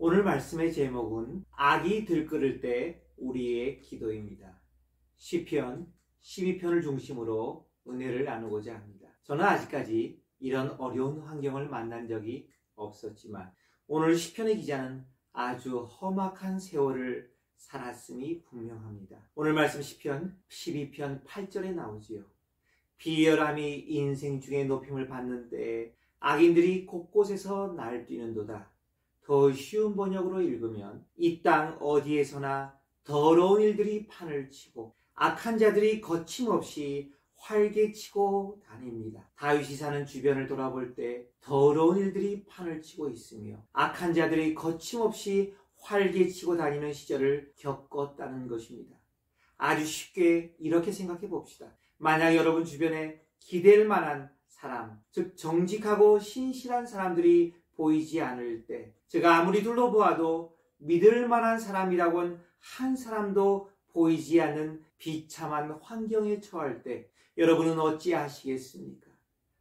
오늘 말씀의 제목은 악이 들끓을 때 우리의 기도입니다. 시편 12편을 중심으로 은혜를 나누고자 합니다. 저는 아직까지 이런 어려운 환경을 만난 적이 없었지만 오늘 시편의 기자는 아주 험악한 세월을 살았음이 분명합니다. 오늘 말씀 시편 12편 8절에 나오지요. 비열함이 인생 중에 높임을 받는 때에 악인들이 곳곳에서 날뛰는도다. 더 쉬운 번역으로 읽으면 이 땅 어디에서나 더러운 일들이 판을 치고 악한 자들이 거침없이 활개치고 다닙니다. 다윗이 사는 주변을 돌아볼 때 더러운 일들이 판을 치고 있으며 악한 자들이 거침없이 활개치고 다니는 시절을 겪었다는 것입니다. 아주 쉽게 이렇게 생각해 봅시다. 만약 여러분 주변에 기댈 만한 사람, 즉 정직하고 신실한 사람들이 보이지 않을 때, 제가 아무리 둘러보아도 믿을 만한 사람이라고는 한 사람도 보이지 않는 비참한 환경에 처할 때 여러분은 어찌하시겠습니까?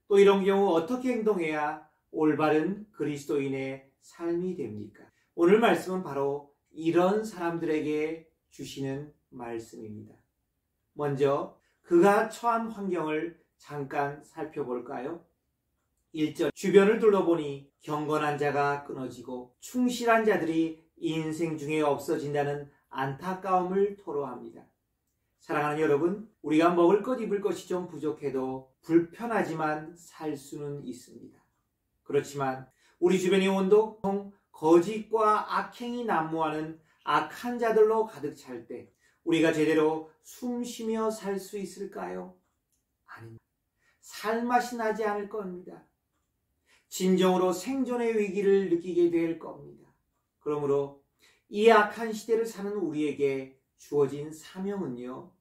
또 이런 경우 어떻게 행동해야 올바른 그리스도인의 삶이 됩니까? 오늘 말씀은 바로 이런 사람들에게 주시는 말씀입니다. 먼저 그가 처한 환경을 잠깐 살펴볼까요? 1절, 주변을 둘러보니 경건한 자가 끊어지고 충실한 자들이 인생 중에 없어진다는 안타까움을 토로합니다. 사랑하는 여러분, 우리가 먹을 것 입을 것이 좀 부족해도 불편하지만 살 수는 있습니다. 그렇지만 우리 주변이 온통 거짓과 악행이 난무하는 악한 자들로 가득 찰 때 우리가 제대로 숨쉬며 살 수 있을까요? 아닙니다. 살맛이 나지 않을 겁니다. 진정으로 생존의 위기를 느끼게 될 겁니다. 그러므로 이 악한 시대를 사는 우리에게 주어진 사명은요,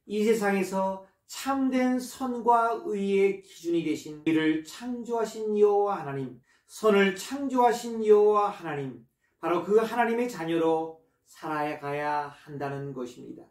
이 세상에서 참된 선과 의의 기준이 되신 우리를 창조하신 여호와 하나님, 선을 창조하신 여호와 하나님, 바로 그 하나님의 자녀로 살아가야 한다는 것입니다.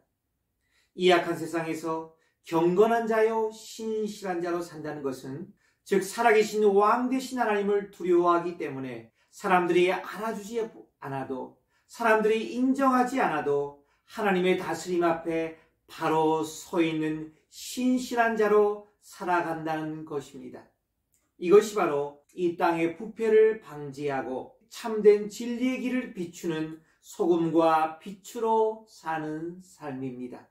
이 악한 세상에서 경건한 자요 신실한 자로 산다는 것은 즉 살아계신 왕 되신 하나님을 두려워하기 때문에 사람들이 알아주지 않아도, 사람들이 인정하지 않아도 하나님의 다스림 앞에 바로 서 있는 신실한 자로 살아간다는 것입니다. 이것이 바로 이 땅의 부패를 방지하고 참된 진리의 길을 비추는 소금과 빛으로 사는 삶입니다.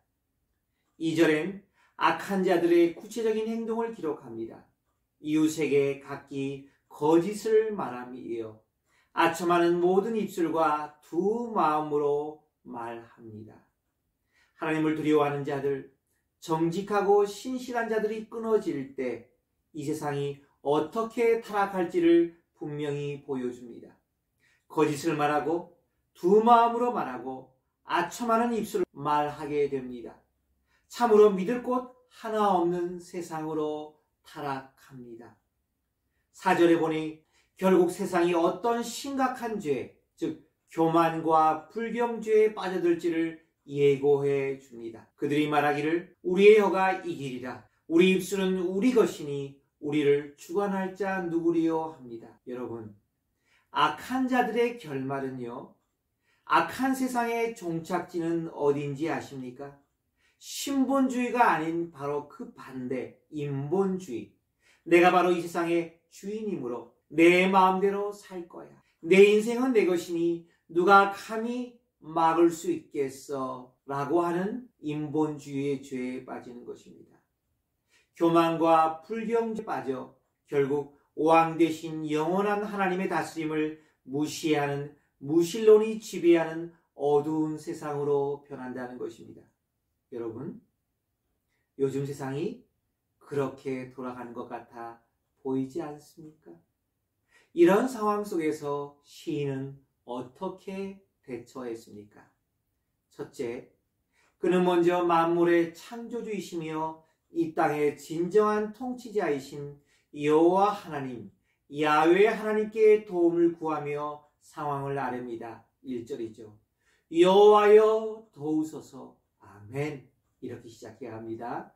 2절엔 악한 자들의 구체적인 행동을 기록합니다. 이웃에게 각기 거짓을 말함이에요. 아첨하는 모든 입술과 두 마음으로 말합니다. 하나님을 두려워하는 자들, 정직하고 신실한 자들이 끊어질 때 이 세상이 어떻게 타락할지를 분명히 보여줍니다. 거짓을 말하고 두 마음으로 말하고 아첨하는 입술을 말하게 됩니다. 참으로 믿을 곳 하나 없는 세상으로 타락합니다. 4절에 보니 결국 세상이 어떤 심각한 죄, 즉 교만과 불경죄에 빠져들지를 예고해 줍니다. 그들이 말하기를 우리의 혀가 이기리라, 우리 입술은 우리 것이니 우리를 주관할 자 누구리요 합니다. 여러분, 악한 자들의 결말은요, 악한 세상의 종착지는 어딘지 아십니까? 신본주의가 아닌 바로 그 반대, 인본주의. 내가 바로 이 세상의 주인이므로 내 마음대로 살 거야. 내 인생은 내 것이니 누가 감히 막을 수 있겠어? 라고 하는 인본주의의 죄에 빠지는 것입니다. 교만과 불경죄에 빠져 결국 왕 대신 영원한 하나님의 다스림을 무시하는 무신론이 지배하는 어두운 세상으로 변한다는 것입니다. 여러분, 요즘 세상이 그렇게 돌아가는 것 같아 보이지 않습니까? 이런 상황 속에서 시인은 어떻게 대처했습니까? 첫째, 그는 먼저 만물의 창조주이시며 이 땅의 진정한 통치자이신 여호와 하나님, 야훼 하나님께 도움을 구하며 상황을 아뢰입니다. 1절이죠. 여호와여 도우소서. 아멘. 이렇게 시작해야 합니다.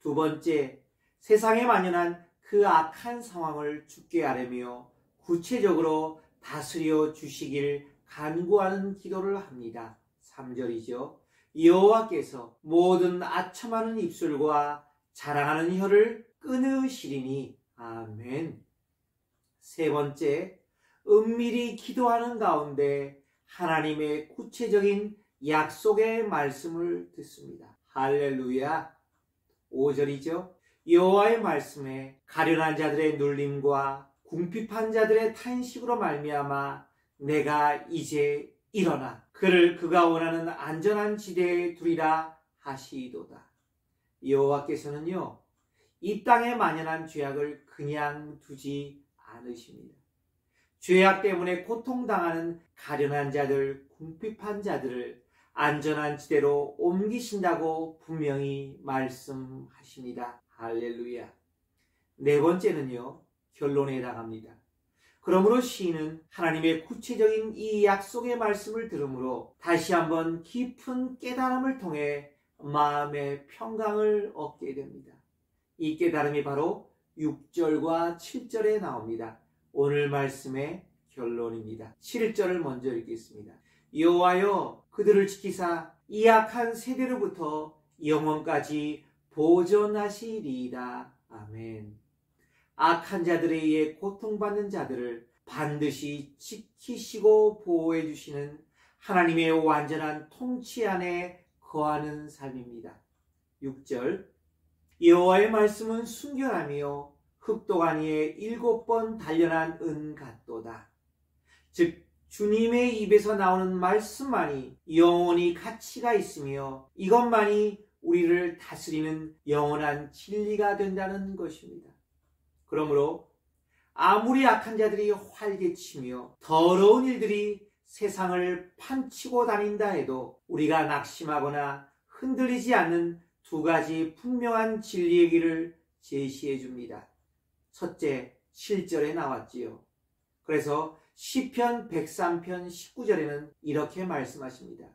두 번째, 세상에 만연한 그 악한 상황을 주께 아뢰며 구체적으로 다스려 주시길 간구하는 기도를 합니다. 3절이죠. 여호와께서 모든 아첨하는 입술과 자랑하는 혀를 끊으시리니. 아멘. 세 번째, 은밀히 기도하는 가운데 하나님의 구체적인 약속의 말씀을 듣습니다. 할렐루야. 5절이죠. 여호와의 말씀에 가련한 자들의 눌림과 궁핍한 자들의 탄식으로 말미암아 내가 이제 일어나 그를 그가 원하는 안전한 지대에 두리라 하시도다. 여호와께서는요, 이 땅에 만연한 죄악을 그냥 두지 않으십니다. 죄악 때문에 고통당하는 가련한 자들, 궁핍한 자들을 안전한 지대로 옮기신다고 분명히 말씀하십니다. 할렐루야. 네 번째는요, 결론에 해당합니다. 그러므로 시인은 하나님의 구체적인 이 약속의 말씀을 들으므로 다시 한번 깊은 깨달음을 통해 마음의 평강을 얻게 됩니다. 이 깨달음이 바로 6절과 7절에 나옵니다. 오늘 말씀의 결론입니다. 7절을 먼저 읽겠습니다. 여호와여 그들을 지키사 이 악한 세대로부터 영원까지 보존하시리이다. 아멘. 악한 자들에 의해 고통받는 자들을 반드시 지키시고 보호해 주시는 하나님의 완전한 통치 안에 거하는 삶입니다. 6절 여호와의 말씀은 순결하며 흑독안 위에 7번 단련한 은 같도다. 즉 주님의 입에서 나오는 말씀만이 영원히 가치가 있으며 이것만이 우리를 다스리는 영원한 진리가 된다는 것입니다. 그러므로 아무리 악한 자들이 활개치며 더러운 일들이 세상을 판치고 다닌다 해도 우리가 낙심하거나 흔들리지 않는 두 가지 분명한 진리의 길을 제시해 줍니다. 첫째, 7절에 나왔지요. 그래서 시편 103편 19절에는 이렇게 말씀하십니다.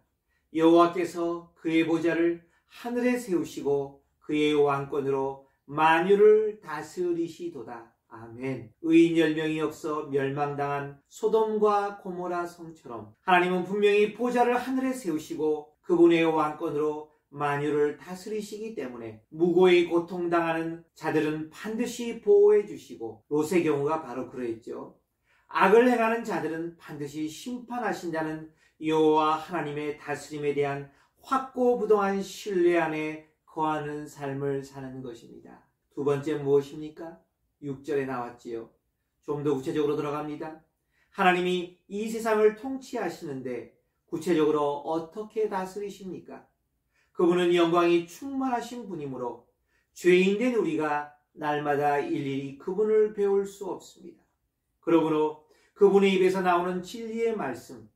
여호와께서 그의 보좌를 하늘에 세우시고 그의 왕권으로 만유를 다스리시도다. 아멘. 의인 10명이 없어 멸망당한 소돔과 고모라 성처럼 하나님은 분명히 보좌를 하늘에 세우시고 그분의 왕권으로 만유를 다스리시기 때문에 무고히 고통당하는 자들은 반드시 보호해 주시고 롯의 경우가 바로 그러했죠. 악을 행하는 자들은 반드시 심판하신다는 여호와 하나님의 다스림에 대한 확고부동한 신뢰 안에 거하는 삶을 사는 것입니다. 두 번째 무엇입니까? 6절에 나왔지요. 좀 더 구체적으로 들어갑니다. 하나님이 이 세상을 통치하시는데 구체적으로 어떻게 다스리십니까? 그분은 영광이 충만하신 분이므로 죄인된 우리가 날마다 일일이 그분을 배울 수 없습니다. 그러므로 그분의 입에서 나오는 진리의 말씀,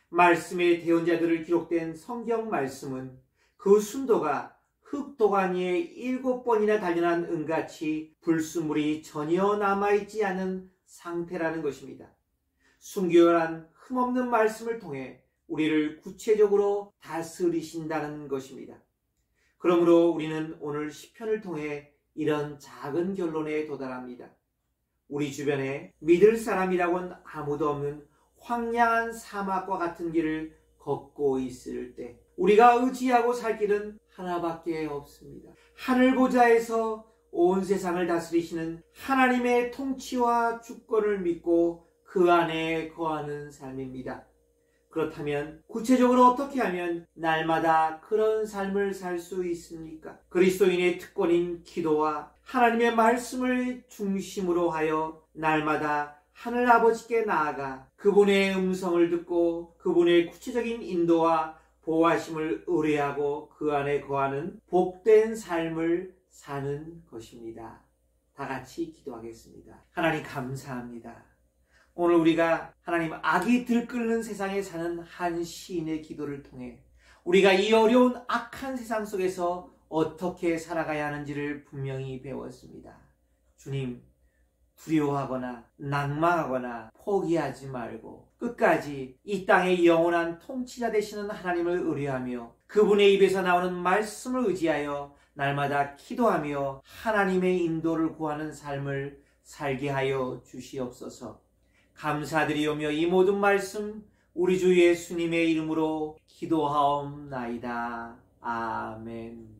말씀의 대언자들을 기록된 성경 말씀은 그 순도가 흑도관 위에 7번이나 단련한 은같이 불순물이 전혀 남아있지 않은 상태라는 것입니다. 순결한 흠없는 말씀을 통해 우리를 구체적으로 다스리신다는 것입니다. 그러므로 우리는 오늘 시편을 통해 이런 작은 결론에 도달합니다. 우리 주변에 믿을 사람이라고는 아무도 없는 황량한 사막과 같은 길을 걷고 있을 때 우리가 의지하고 살 길은 하나밖에 없습니다. 하늘 보좌에서 온 세상을 다스리시는 하나님의 통치와 주권을 믿고 그 안에 거하는 삶입니다. 그렇다면 구체적으로 어떻게 하면 날마다 그런 삶을 살 수 있습니까? 그리스도인의 특권인 기도와 하나님의 말씀을 중심으로 하여 날마다 하늘 아버지께 나아가 그분의 음성을 듣고 그분의 구체적인 인도와 보호하심을 의뢰하고 그 안에 거하는 복된 삶을 사는 것입니다. 다 같이 기도하겠습니다. 하나님 감사합니다. 오늘 우리가 하나님 악이 들끓는 세상에 사는 한 시인의 기도를 통해 우리가 이 어려운 악한 세상 속에서 어떻게 살아가야 하는지를 분명히 배웠습니다. 주님, 두려워하거나 낙망하거나 포기하지 말고 끝까지 이 땅의 영원한 통치자 되시는 하나님을 의뢰하며 그분의 입에서 나오는 말씀을 의지하여 날마다 기도하며 하나님의 인도를 구하는 삶을 살게 하여 주시옵소서. 감사드리오며 이 모든 말씀 우리 주 예수님의 이름으로 기도하옵나이다. 아멘.